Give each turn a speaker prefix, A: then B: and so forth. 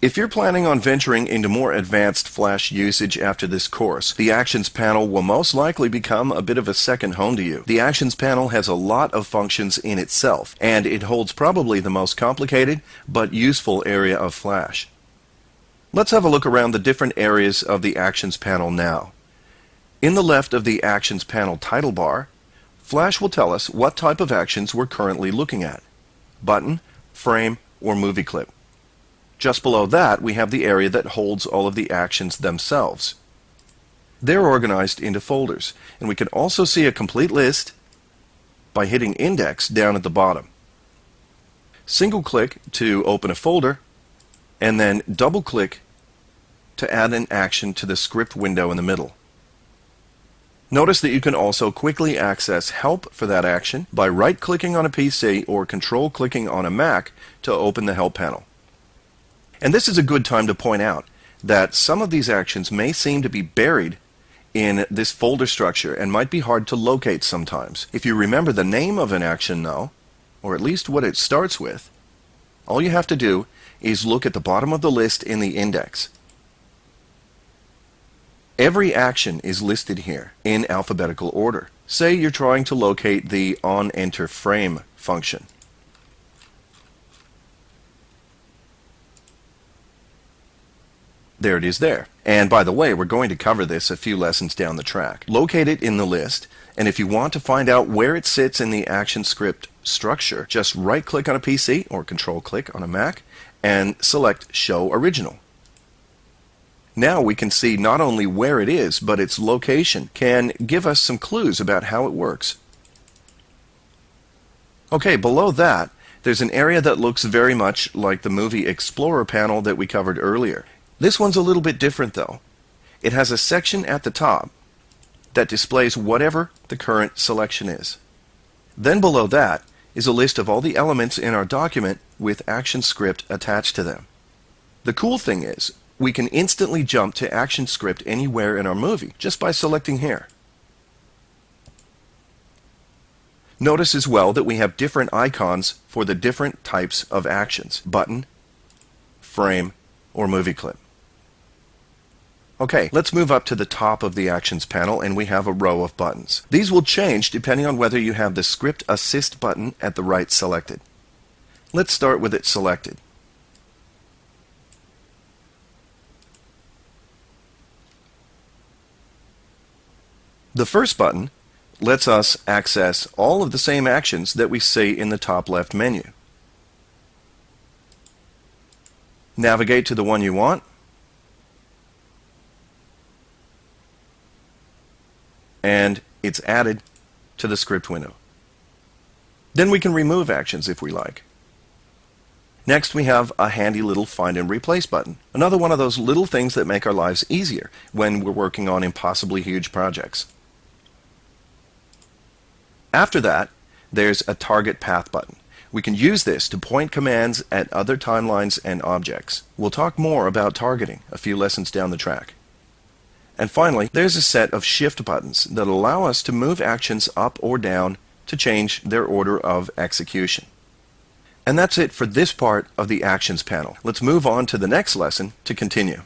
A: If you're planning on venturing into more advanced Flash usage after this course, the Actions panel will most likely become a bit of a second home to you. The Actions panel has a lot of functions in itself, and it holds probably the most complicated but useful area of Flash. Let's have a look around the different areas of the Actions panel now. In the left of the Actions panel title bar, Flash will tell us what type of actions we're currently looking at: button, frame, or movie clip. Just below that, we have the area that holds all of the actions themselves. They're organized into folders, and we can also see a complete list by hitting Index down at the bottom. Single-click to open a folder, and then double-click to add an action to the script window in the middle. Notice that you can also quickly access help for that action by right-clicking on a PC or control-clicking on a Mac to open the help panel. And this is a good time to point out that some of these actions may seem to be buried in this folder structure and might be hard to locate sometimes. If you remember the name of an action though, or at least what it starts with, all you have to do is look at the bottom of the list in the index. Every action is listed here in alphabetical order. Say you're trying to locate the onEnterFrame function. There it is there. And by the way, we're going to cover this a few lessons down the track. Locate it in the list, and if you want to find out where it sits in the ActionScript structure, just right-click on a PC or control-click on a Mac and select Show Original. Now we can see not only where it is, but its location can give us some clues about how it works. Okay, below that, there's an area that looks very much like the Movie Explorer panel that we covered earlier. This one's a little bit different though. It has a section at the top that displays whatever the current selection is. Then below that is a list of all the elements in our document with ActionScript attached to them. The cool thing is, we can instantly jump to ActionScript anywhere in our movie just by selecting here. Notice as well that we have different icons for the different types of actions: button, frame, or movie clip. Okay, let's move up to the top of the Actions panel, and we have a row of buttons. These will change depending on whether you have the Script Assist button at the right selected. Let's start with it selected. The first button lets us access all of the same actions that we see in the top left menu. Navigate to the one you want, and it's added to the script window. Then we can remove actions if we like. Next, we have a handy little Find and Replace button. Another one of those little things that make our lives easier when we're working on impossibly huge projects. After that, there's a Target Path button. We can use this to point commands at other timelines and objects. We'll talk more about targeting a few lessons down the track. And finally, there's a set of Shift buttons that allow us to move actions up or down to change their order of execution. And that's it for this part of the Actions panel. Let's move on to the next lesson to continue.